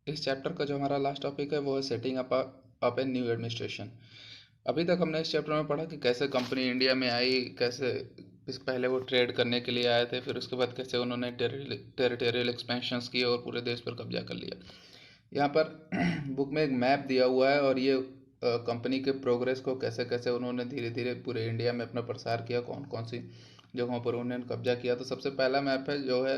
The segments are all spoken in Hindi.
इस चैप्टर का जो हमारा लास्ट टॉपिक है वो है setting up a new administration. अभी तक हमने इस चैप्टर में पढ़ा कि कैसे कंपनी इंडिया में आई, कैसे इस पहले वो ट्रेड करने के लिए आए थे, फिर उसके बाद कैसे उन्होंने टेरिटोरियल एक्सपेंशंस किए और पूरे देश पर कब्जा कर लिया। यहाँ पर बुक में एक मैप दिया हुआ है और ये कंपनी के प्रोग्रेस को कैसे कैसे उन्होंने धीरे धीरे पूरे इंडिया में अपना प्रसार किया, कौन कौन सी जगहों पर उन्होंने कब्जा किया। तो सबसे पहला मैप है जो है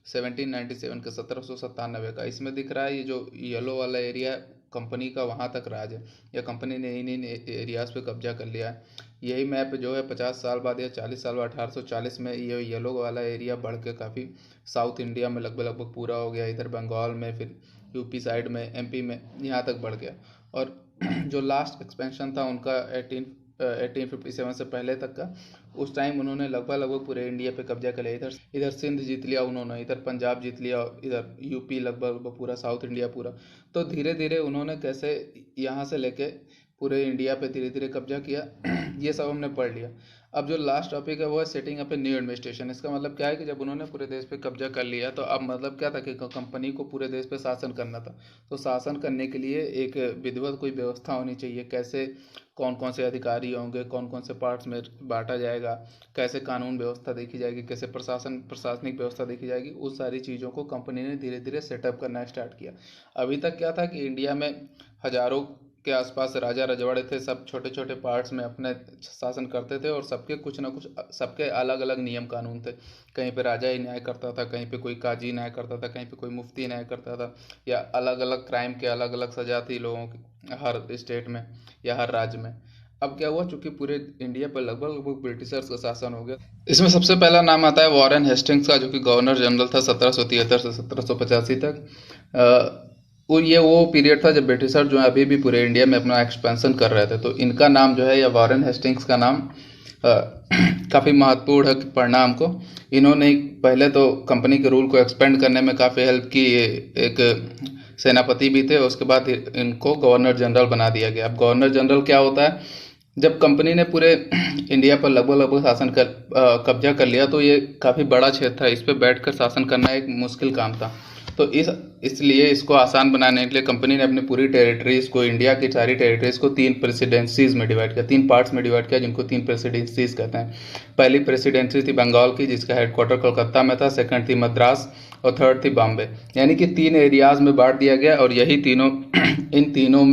1797 का, 1797 का। इसमें दिख रहा है ये जो येलो वाला एरिया कंपनी का, वहाँ तक राज है या कंपनी ने इन इन एरियाज पे कब्जा कर लिया है। यही मैप जो है 50 साल बाद या 40 साल बाद 1840 में ये येलो वाला एरिया बढ़ के काफ़ी साउथ इंडिया में लगभग लगभग पूरा हो गया। इधर बंगाल में, फिर यूपी साइड में, एमपी में, यहाँ तक बढ़ गया। और जो लास्ट एक्सपेंशन था उनका 1857 से पहले तक का, उस टाइम उन्होंने लगभग लगभग पूरे इंडिया पे कब्जा कर लिया। इधर इधर सिंध जीत लिया उन्होंने, इधर पंजाब जीत लिया, इधर यूपी, लगभग पूरा साउथ इंडिया पूरा। तो धीरे धीरे उन्होंने कैसे यहाँ से लेके पूरे इंडिया पे धीरे धीरे कब्जा किया ये सब हमने पढ़ लिया। अब जो लास्ट टॉपिक है वो है setting up a new administration. इसका मतलब क्या है कि जब उन्होंने पूरे देश पे कब्जा कर लिया तो अब मतलब क्या था कि कंपनी को पूरे देश पे शासन करना था। तो शासन करने के लिए एक विधिवत कोई व्यवस्था होनी चाहिए, कैसे कौन कौन से अधिकारी होंगे, कौन कौन से पार्ट्स में बांटा जाएगा, कैसे कानून व्यवस्था देखी जाएगी, कैसे प्रशासनिक व्यवस्था देखी जाएगी, उस सारी चीज़ों को कंपनी ने धीरे धीरे सेटअप करना स्टार्ट किया। अभी तक क्या था कि इंडिया में हजारों के आसपास राजा रजवाड़े थे, सब छोटे छोटे पार्ट्स में अपने शासन करते थे और सबके कुछ ना कुछ, सबके अलग अलग नियम कानून थे। कहीं पे राजा ही न्याय करता था, कहीं पे कोई काजी न्याय करता था, कहीं पे कोई मुफ्ती न्याय करता था, या अलग अलग क्राइम के अलग अलग सजा थी लोगों की हर स्टेट में या हर राज्य में। अब क्या हुआ, चूंकि पूरे इंडिया पर लगभग लगभग ब्रिटिशर्स का शासन हो गया। इसमें सबसे पहला नाम आता है वॉरेन हेस्टिंग्स का, जो कि गवर्नर जनरल था 1773 से 1785 तक। वो पीरियड था जब ब्रिटिशर जो है अभी भी पूरे इंडिया में अपना एक्सपेंशन कर रहे थे। तो इनका नाम जो है, या वॉरेन हेस्टिंग्स का नाम काफ़ी महत्वपूर्ण है पढ़ना हमको। इन्होंने पहले तो कंपनी के रूल को एक्सपेंड करने में काफ़ी हेल्प की, एक सेनापति भी थे। उसके बाद इनको गवर्नर जनरल बना दिया गया। अब गवर्नर जनरल क्या होता है, जब कंपनी ने पूरे इंडिया पर लगभग लगभग कब्जा कर लिया तो ये काफ़ी बड़ा क्षेत्र था, इस पर बैठकर शासन करना एक मुश्किल काम था। तो इसलिए इसको आसान बनाने के लिए कंपनी ने अपनी पूरी टेरिटरीज को, इंडिया की सारी टेरिटरीज को तीन प्रेसिडेंसीज में डिवाइड किया, तीन पार्ट्स में डिवाइड किया, जिनको तीन प्रेसिडेंसीज कहते हैं। पहली प्रेसिडेंसी थी बंगाल की, जिसका हेडक्वार्टर कोलकाता में था। सेकंड थी मद्रास और थर्ड थी बॉम्बे। यानी कि तीन एरियाज में बांट दिया गया और यही तीनों इन तीनों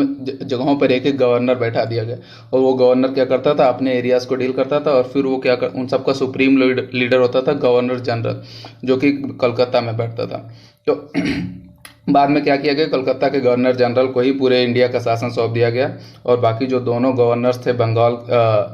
जगहों पर एक एक गवर्नर बैठा दिया गया। और वो गवर्नर क्या करता था, अपने एरियाज को डील करता था। और फिर वो उन सबका सुप्रीम लीडर होता था गवर्नर जनरल, जो कि कलकत्ता में बैठता था। तो बाद में क्या किया गया, कोलकाता के गवर्नर जनरल को ही पूरे इंडिया का शासन सौंप दिया गया और बाकी जो दोनों गवर्नर्स थे, बंगाल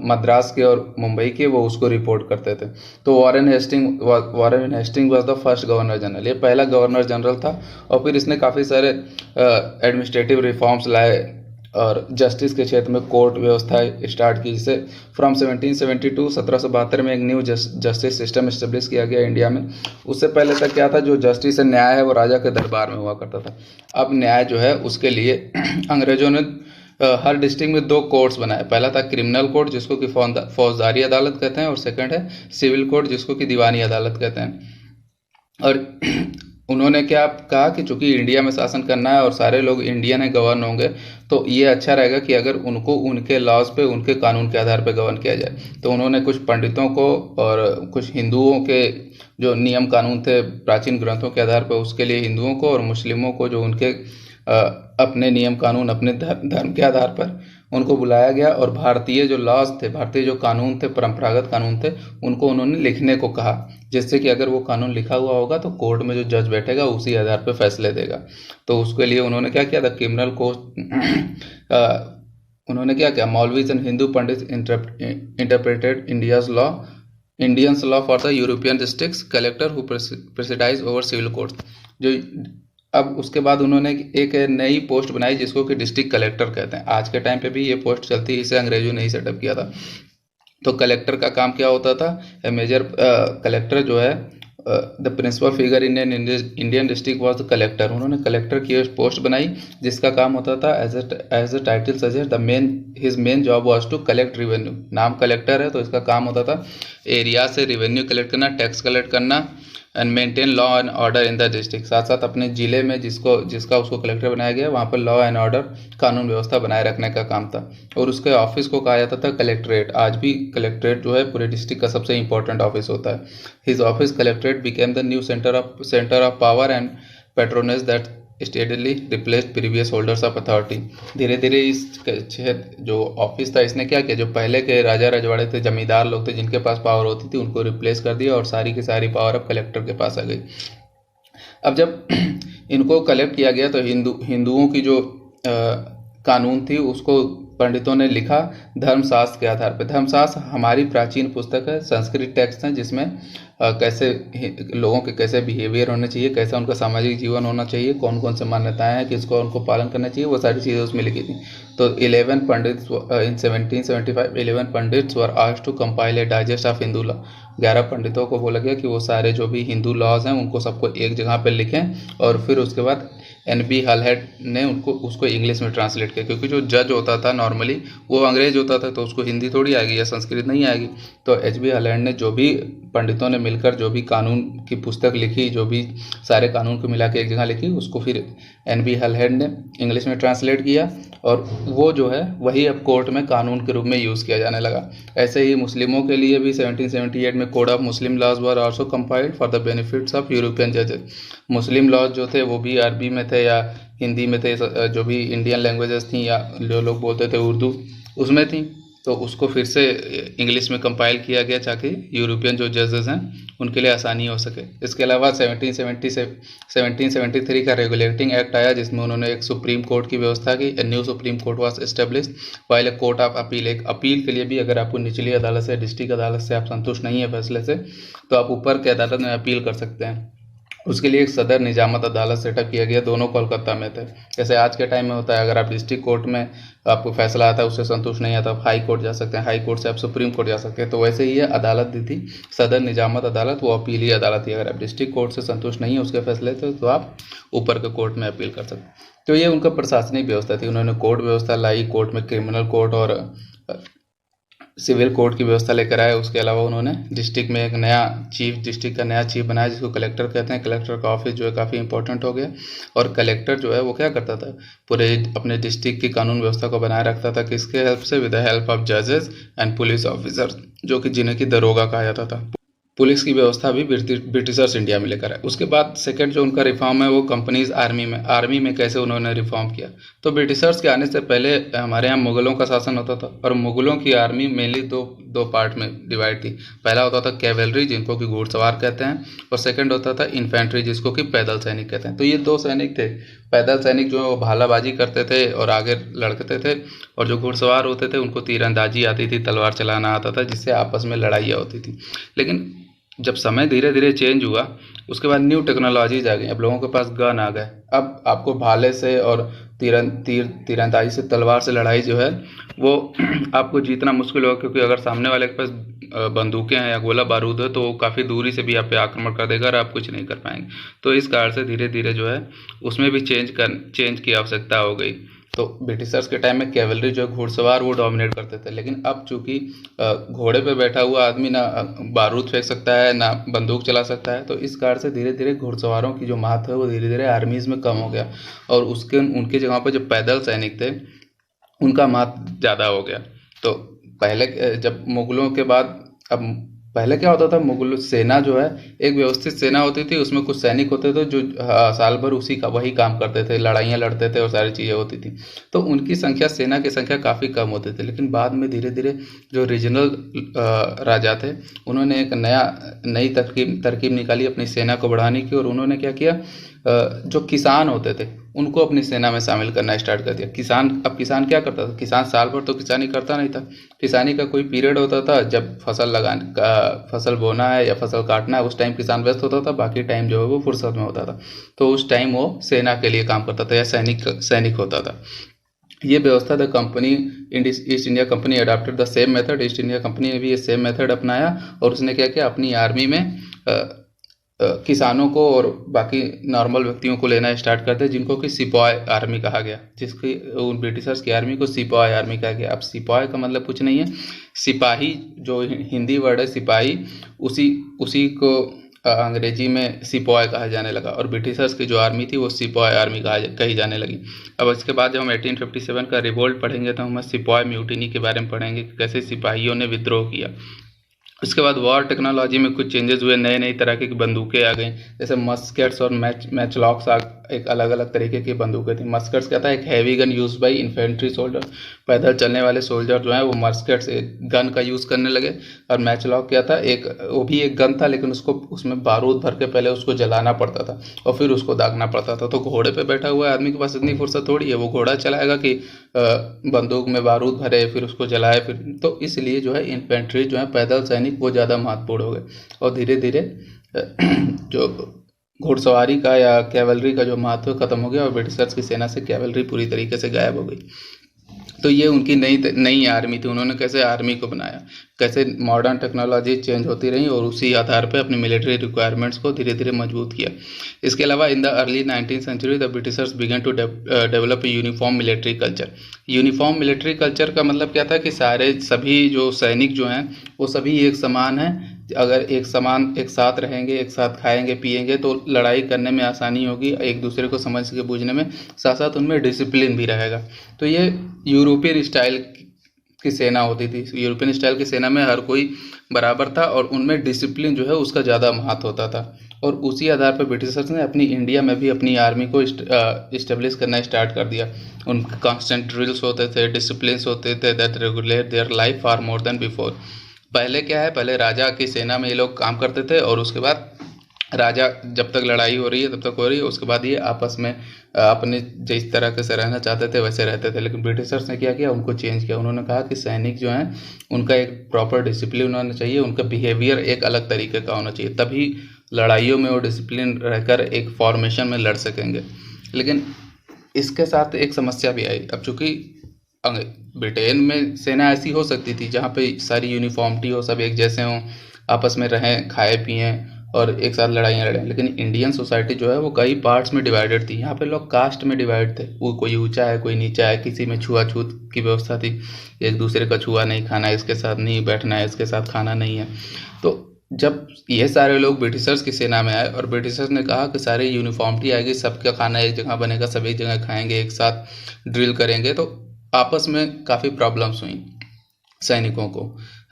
मद्रास के और मुंबई के, वो उसको रिपोर्ट करते थे। तो Warren Hastings was the first governor general. ये पहला गवर्नर जनरल था। और फिर इसने काफ़ी सारे एडमिनिस्ट्रेटिव रिफॉर्म्स लाए और जस्टिस के क्षेत्र में कोर्ट व्यवस्था स्टार्ट की, जिसे फ्रॉम 1772 में एक न्यू जस्टिस सिस्टम इस्टेब्लिश किया गया इंडिया में। उससे पहले तक क्या था, जो जस्टिस है, न्याय है, वो राजा के दरबार में हुआ करता था। अब न्याय जो है उसके लिए अंग्रेजों ने हर डिस्ट्रिक्ट में दो कोर्ट्स बनाए। पहला था क्रिमिनल कोर्ट, जिसको कि फौजदारी अदालत कहते हैं, और सेकंड है सिविल कोर्ट, जिसको कि दीवानी अदालत कहते हैं। और उन्होंने क्या कहा कि चूंकि इंडिया में शासन करना है और सारे लोग इंडियन है, गवर्न होंगे, तो ये अच्छा रहेगा कि अगर उनको उनके लॉज पे, उनके कानून के आधार पे गवर्न किया जाए। तो उन्होंने कुछ पंडितों को और कुछ हिंदुओं के जो नियम कानून थे प्राचीन ग्रंथों के आधार पर, उसके लिए हिंदुओं को, और मुस्लिमों को जो उनके अपने नियम कानून, अपने धर्म के आधार पर, उनको बुलाया गया। और भारतीय जो लॉज थे, भारतीय जो कानून थे, परंपरागत कानून थे, उनको उन्होंने लिखने को कहा, जिससे कि अगर वो कानून लिखा हुआ होगा तो कोर्ट में जो जज बैठेगा उसी आधार पर फैसले देगा। तो उसके लिए उन्होंने क्या किया था, क्रिमिनल कोर्ट उन्होंने क्या किया, maulvis and Hindu pandit interpreted Indians law for the European districts collector who presides over civil court. जो अब उसके बाद उन्होंने एक नई पोस्ट बनाई, जिसको कि डिस्ट्रिक्ट कलेक्टर कहते हैं। आज के टाइम पे भी ये पोस्ट चलती है, इसे अंग्रेजों ने ही सेटअप किया था। तो कलेक्टर का काम क्या होता था, मेजर कलेक्टर जो है, the principal figure in an Indian district was the collector. उन्होंने कलेक्टर की पोस्ट बनाई, जिसका काम होता था, as a title suggest, his main job was to collect revenue. नाम कलेक्टर है तो इसका काम होता था एरिया से रिवेन्यू कलेक्ट करना, टैक्स कलेक्ट करना, and maintain law and order in the district. साथ साथ अपने ज़िले में जिसका उसको कलेक्टर बनाया गया वहाँ पर लॉ एंड ऑर्डर, कानून व्यवस्था बनाए रखने का काम था। और उसके ऑफिस को कहा जाता था कलेक्ट्रेट। आज भी कलेक्ट्रेट जो है पूरे डिस्ट्रिक्ट का सबसे इंपॉर्टेंट ऑफिस होता है। His office collectorate became the new centre of power and patronage that steadily replaced previous holders of authority. धीरे धीरे इस क्षेत्र जो ऑफिस था इसने क्या किया, जो पहले के राजा रजवाड़े थे, जमींदार लोग थे जिनके पास पावर होती थी, उनको रिप्लेस कर दिया और सारी की सारी पावर अब कलेक्टर के पास आ गई। अब जब इनको कलेक्ट किया गया तो हिंदुओं की जो कानून थी उसको पंडितों ने लिखा धर्मशास्त्र के आधार पर। धर्मशास्त्र हमारी प्राचीन पुस्तक है, संस्कृत टेक्स्ट है, जिसमें कैसे लोगों के कैसे बिहेवियर होने चाहिए, कैसा उनका सामाजिक जीवन होना चाहिए, कौन कौन से मान्यताएं हैं, किसको उनको पालन करना चाहिए, वो सारी चीज़ें उसमें लिखी थी। तो 11 pandits in 1775 11 pandits were asked to compile a digest of Hindu law. 11 पंडितों को बोला गया कि वो सारे जो भी हिंदू लॉज हैं उनको सबको एक जगह पर लिखें, और फिर उसके बाद NB हॉलहेड ने उसको इंग्लिश में ट्रांसलेट किया, क्योंकि जो जज होता था नॉर्मली वो अंग्रेज होता था, तो उसको हिंदी थोड़ी आएगी या संस्कृत नहीं आएगी। तो HB हॉलहेड ने जो भी पंडितों ने मिलकर जो भी कानून की पुस्तक लिखी, जो भी सारे कानून को मिला के एक जगह लिखी, उसको फिर NB हॉलहेड ने इंग्लिश में ट्रांसलेट किया, और वो जो है वही अब कोर्ट में कानून के रूप में यूज़ किया जाने लगा। ऐसे ही मुस्लिमों के लिए भी 1778 में code of Muslim laws were also compiled for the benefits of European जजेस। मुस्लिम लॉज जो थे वो भी अरबी में थे या हिंदी में थे, जो भी इंडियन लैंग्वेजेस थी या जो लोग बोलते थे उर्दू उसमें थी, तो उसको फिर से इंग्लिश में कंपाइल किया गया ताकि यूरोपियन जो जजेस हैं उनके लिए आसानी हो सके। इसके अलावा 1770 से 1773 का रेगुलेटिंग एक्ट आया, जिसमें उन्होंने एक सुप्रीम कोर्ट की व्यवस्था की। A new supreme court was established while a court of appeal. एक अपील के लिए भी, अगर आपको निचली अदालत से, डिस्ट्रिक्ट अदालत से आप संतुष्ट नहीं है फैसले से, तो आप ऊपर के अदालत में अपील कर सकते हैं। उसके लिए एक सदर निजामत अदालत सेटअप किया गया, दोनों कोलकाता में थे। जैसे आज के टाइम में होता है, अगर आप डिस्ट्रिक्ट कोर्ट में आपको फैसला आता है उससे संतुष्ट नहीं आता, आप हाई कोर्ट जा सकते हैं, हाई कोर्ट से आप सुप्रीम कोर्ट जा सकते हैं। तो वैसे ही ये अदालत दी थी सदर निजामत अदालत, वो अपीली अदालत थी। अगर आप डिस्ट्रिक्ट कोर्ट से संतुष्ट नहीं है उसके फैसले से, तो आप ऊपर के कोर्ट में अपील कर सकते हैं। तो ये उनका प्रशासनिक व्यवस्था थी। उन्होंने कोर्ट व्यवस्था लाई, कोर्ट में क्रिमिनल कोर्ट और सिविल कोर्ट की व्यवस्था लेकर आए। उसके अलावा उन्होंने डिस्ट्रिक्ट में एक नया चीफ, डिस्ट्रिक्ट का नया चीफ बनाया, जिसको कलेक्टर कहते हैं। कलेक्टर का ऑफिस जो है काफ़ी इंपॉर्टेंट हो गया, और कलेक्टर जो है वो क्या करता था, पूरे अपने डिस्ट्रिक्ट की कानून व्यवस्था को बनाए रखता था। किसके हेल्प से? विद द हेल्प ऑफ जजेस एंड पुलिस ऑफिसर्स, जो कि जिन्हें की दरोगा कहा जाता था। पुलिस की व्यवस्था भी ब्रिटिशर्स इंडिया में लेकर आए। उसके बाद सेकंड जो उनका रिफॉर्म है वो कंपनीज आर्मी में कैसे उन्होंने रिफॉर्म किया। तो ब्रिटिशर्स के आने से पहले हमारे यहाँ मुगलों का शासन होता था, और मुगलों की आर्मी मेनली दो पार्ट में डिवाइड थी। पहला होता था कैवेलरी, जिनको कि घुड़सवार कहते हैं, और सेकंड होता था इन्फेंट्री, जिसको कि पैदल सैनिक कहते हैं। तो ये दो सैनिक थे। पैदल सैनिक जो है वो भालाबाजी करते थे और आगे लड़ते थे, और जो घुड़सवार होते थे उनको तीरंदाजी आती थी, तलवार चलाना आता था, जिससे आपस में लड़ाइयाँ होती थी। लेकिन जब समय धीरे धीरे चेंज हुआ, उसके बाद न्यू टेक्नोलॉजीज आ गई। अब लोगों के पास गन आ गए। अब आपको भाले से और तीरंदाजी से, तलवार से लड़ाई जो है वो आपको जीतना मुश्किल होगा, क्योंकि अगर सामने वाले के पास बंदूकें हैं या गोला बारूद है तो वो काफ़ी दूरी से भी आप पे आक्रमण कर देगा और आप कुछ नहीं कर पाएंगे। तो इस कारण से धीरे धीरे जो है उसमें भी चेंज की आवश्यकता हो गई। तो ब्रिटिशर्स के टाइम में कैवलरी जो घुड़सवार वो डोमिनेट करते थे, लेकिन अब चूंकि घोड़े पे बैठा हुआ आदमी ना बारूद फेंक सकता है ना बंदूक चला सकता है, तो इस कारण से धीरे धीरे घुड़सवारों की जो महत्व है वो धीरे धीरे आर्मीज़ में कम हो गया, और उनकी जगह पर जो पैदल सैनिक थे उनका महत्व ज़्यादा हो गया। तो पहले जब मुगलों के बाद, अब पहले क्या होता था, मुगल सेना जो है एक व्यवस्थित सेना होती थी, उसमें कुछ सैनिक होते थे जो साल भर वही काम करते थे, लड़ाइयाँ लड़ते थे और सारी चीज़ें होती थी। तो उनकी संख्या, सेना की संख्या काफ़ी कम होती थी। लेकिन बाद में धीरे धीरे जो रीजनल राजा थे उन्होंने एक नई तरकीब निकाली अपनी सेना को बढ़ाने की, और उन्होंने क्या किया, जो किसान होते थे उनको अपनी सेना में शामिल करना स्टार्ट कर दिया। किसान क्या करता था, किसान साल भर तो किसानी करता नहीं था। किसानी का कोई पीरियड होता था, जब फसल बोना है या फसल काटना है, उस टाइम किसान व्यस्त होता था, बाकी टाइम जो है वो फुर्सत में होता था। तो उस टाइम वो सेना के लिए काम करता था या सैनिक होता था। ये व्यवस्था the company east India company adopted the same method. East India company ने भी ये सेम मेथड अपनाया, और उसने क्या किया, अपनी आर्मी में किसानों को और बाकी नॉर्मल व्यक्तियों को लेना स्टार्ट करते, जिनको कि सिपाही आर्मी कहा गया, जिसकी उन ब्रिटिशर्स की आर्मी को सिपाही आर्मी कहा गया। अब सिपाही का मतलब कुछ नहीं है, सिपाही जो हिंदी वर्ड है सिपाही, उसी को अंग्रेजी में सिपॉय कहा जाने लगा, और ब्रिटिशर्स की जो आर्मी थी वो सिपॉय आर्मी कही जाने लगी। अब इसके बाद जब हम 1857 का रिवोल्ट पढ़ेंगे तो हम सिपॉय म्यूटिनी के बारे में पढ़ेंगे कि कैसे सिपाहियों ने विद्रोह किया। उसके बाद वॉर टेक्नोलॉजी में कुछ चेंजेस हुए, नए नई तरह की बंदूकें आ गई, जैसे मस्केट्स और मैचलॉक्स एक अलग अलग तरीके की बंदूकें थी। मस्केट्स क्या था, एक heavy gun use by infantry soldier, पैदल चलने वाले सोल्जर जो है वो मस्केट्स एक गन का यूज़ करने लगे। और मैचलॉक क्या था, वो भी एक गन था, लेकिन उसमें बारूद भर के पहले उसको जलाना पड़ता था और फिर उसको दागना पड़ता था। तो घोड़े पे बैठा हुआ आदमी के पास इतनी फुर्सत थोड़ी है, वो घोड़ा चलाएगा कि बंदूक में बारूद भरे फिर उसको जलाए फिर। तो इसलिए जो है इन्फेंट्री जो है पैदल सैनिक वो ज़्यादा महत्वपूर्ण हो गए, और धीरे धीरे जो घुड़सवारी का या कैवलरी का जो महत्व खत्म हो गया, और ब्रिटिशर्स की सेना से कैवलरी पूरी तरीके से गायब हो गई। तो ये उनकी नई आर्मी थी। उन्होंने कैसे आर्मी को बनाया, कैसे मॉडर्न टेक्नोलॉजी चेंज होती रही और उसी आधार पे अपनी मिलिट्री रिक्वायरमेंट्स को धीरे धीरे मजबूत किया। इसके अलावा in the early 19th century the Britishers began to develop uniform military culture. Uniform military culture का मतलब क्या था कि सभी जो सैनिक जो हैं वो सभी एक समान हैं। अगर एक साथ रहेंगे, एक साथ खाएंगे पिएंगे तो लड़ाई करने में आसानी होगी, एक दूसरे को समझ के बूझने में, साथ साथ उनमें डिसिप्लिन भी रहेगा। तो ये यूरोपियन स्टाइल की सेना होती थी। यूरोपियन स्टाइल की सेना में हर कोई बराबर था और उनमें डिसिप्लिन जो है उसका ज़्यादा महत्व होता था। और उसी आधार पर ब्रिटिशर्स ने अपनी इंडिया में भी अपनी आर्मी को इस्टेब्लिश करना स्टार्ट कर दिया। उनके कांस्टेंट ड्रिल्स होते थे, डिसिप्लिन होते थे that regulate their life far more than before. पहले क्या है, पहले राजा की सेना में ये लोग काम करते थे और उसके बाद राजा जब तक लड़ाई हो रही है तब तक हो रही है, उसके बाद ये आपस में अपने जिस तरह से रहना चाहते थे वैसे रहते थे। लेकिन ब्रिटिशर्स ने क्या किया, उनको चेंज किया। उन्होंने कहा कि सैनिक जो हैं उनका एक प्रॉपर डिसिप्लिन होना चाहिए, उनका बिहेवियर एक अलग तरीके का होना चाहिए, तभी लड़ाइयों में वो डिसिप्लिन रहकर एक फॉर्मेशन में लड़ सकेंगे। लेकिन इसके साथ एक समस्या भी आई। अब चूंकि ब्रिटेन में सेना ऐसी हो सकती थी जहाँ पे सारी यूनिफॉर्मिटी हो, सब एक जैसे हों, आपस में रहें, खाए पिएं और एक साथ लड़ाइयाँ लड़ें। लेकिन इंडियन सोसाइटी जो है वो कई पार्ट्स में डिवाइडेड थी। यहाँ पे लोग कास्ट में डिवाइड थे, वो कोई ऊंचा है कोई नीचा है, किसी में छुआछूत की व्यवस्था थी, एक दूसरे का छुआ नहीं, खाना इसके साथ नहीं, बैठना है इसके साथ, खाना नहीं है। तो जब ये सारे लोग ब्रिटिशर्स की सेना में आए और ब्रिटिशर्स ने कहा कि सारी यूनिफॉर्मिटी आएगी, सबका खाना एक जगह बनेगा, सब एक जगह खाएंगे, एक साथ ड्रिल करेंगे, तो आपस में काफ़ी प्रॉब्लम्स हुई सैनिकों को।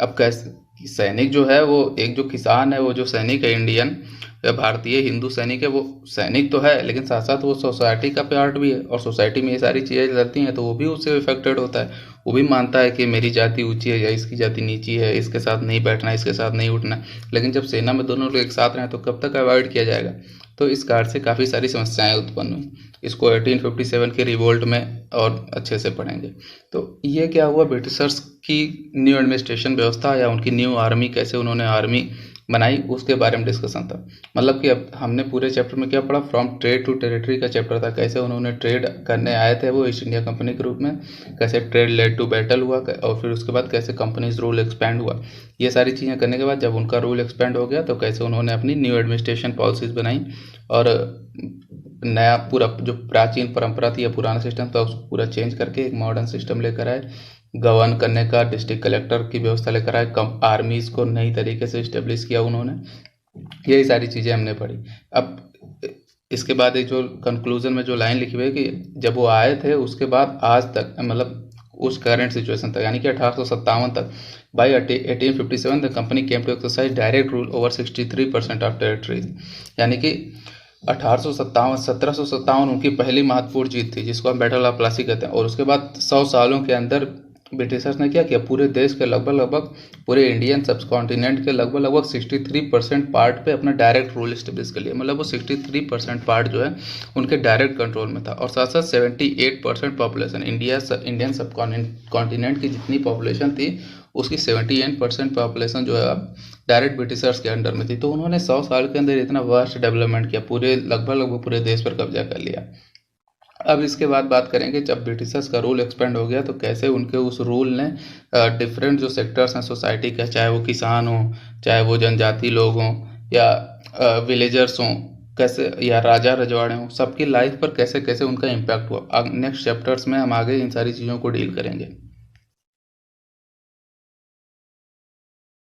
अब कैसे सैनिक जो है वो एक जो किसान है, वो जो सैनिक है इंडियन या भारतीय हिंदू सैनिक है, वो सैनिक तो है लेकिन साथ साथ वो सोसाइटी का पार्ट भी है, और सोसाइटी में ये सारी चीज़ें चलती हैं तो वो भी उससे इफेक्टेड होता है। वो भी मानता है कि मेरी जाति ऊंची है या इसकी जाति नीची है, इसके साथ नहीं बैठना, इसके साथ नहीं उठना। लेकिन जब सेना में दोनों लोग एक साथ रहें तो कब तक अवॉइड किया जाएगा। तो इस कारण से काफ़ी सारी समस्याएं उत्पन्न हुई। इसको 1857 के रिवोल्ट में और अच्छे से पढ़ेंगे। तो ये क्या हुआ, ब्रिटिशर्स की न्यू एडमिनिस्ट्रेशन व्यवस्था या उनकी न्यू आर्मी, कैसे उन्होंने आर्मी बनाई, उसके बारे में डिस्कशन था। मतलब कि अब हमने पूरे चैप्टर में क्या पढ़ा, फ्रॉम ट्रेड टू टेरिटरी का चैप्टर था। कैसे उन्होंने ट्रेड करने आए थे वो ईस्ट इंडिया कंपनी के रूप में, कैसे ट्रेड लेड टू बैटल हुआ, और फिर उसके बाद कैसे कंपनीज रूल एक्सपैंड हुआ। ये सारी चीज़ें करने के बाद जब उनका रूल एक्सपैंड हो गया तो कैसे उन्होंने अपनी न्यू एडमिनिस्ट्रेशन पॉलिसीज बनाई और नया पूरा जो प्राचीन परंपरा थी या पुराना सिस्टम था उसको पूरा चेंज करके एक मॉडर्न सिस्टम लेकर आए। गवर्न करने का डिस्ट्रिक्ट कलेक्टर की व्यवस्था लेकर आए, कम आर्मीज को नई तरीके से इस्टेब्लिश किया उन्होंने। यही सारी चीज़ें हमने पढ़ी। अब इसके बाद एक जो कंक्लूजन में जो लाइन लिखी हुई है कि जब वो आए थे उसके बाद आज तक, मतलब उस करंट सिचुएशन तक, यानी कि 1857 तक, by 1857 the company came to exercise direct rule over 63% of territories. यानी कि 1757 उनकी पहली महत्वपूर्ण जीत थी जिसको हम बैटल ऑफ प्लासी कहते हैं। और उसके बाद 100 सालों के अंदर ब्रिटिशर्स ने क्या किया, पूरे देश के लगभग पूरे इंडियन सब कॉन्टिनेंट के लगभग 63% पार्ट पे अपना डायरेक्ट रूल इस्टेब्लिश कर लिया। मतलब वो 63% पार्ट जो है उनके डायरेक्ट कंट्रोल में था। और साथ साथ 78% पॉपुलेशन इंडियन सब कॉन्टिनेंट की जितनी पॉपुलेशन थी उसकी 78% पॉपुलेशन जो है अब डायरेक्ट ब्रिटिशर्स के अंडर में थी। तो उन्होंने 100 साल के अंदर इतना वास्ट डेवलपमेंट किया, पूरे लगभग पूरे देश पर कब्जा कर लिया। अब इसके बाद बात करेंगे जब ब्रिटिशर्स का रूल एक्सपेंड हो गया तो कैसे उनके उस रूल ने डिफरेंट जो सेक्टर्स हैं सोसाइटी का, चाहे वो किसान हो, चाहे वो जनजाति लोग हों या विलेजर्स हों, कैसे या राजा रजवाड़े हों, सबकी लाइफ पर कैसे कैसे उनका इम्पैक्ट हुआ। अब नेक्स्ट चैप्टर्स में हम आगे इन सारी चीज़ों को डील करेंगे।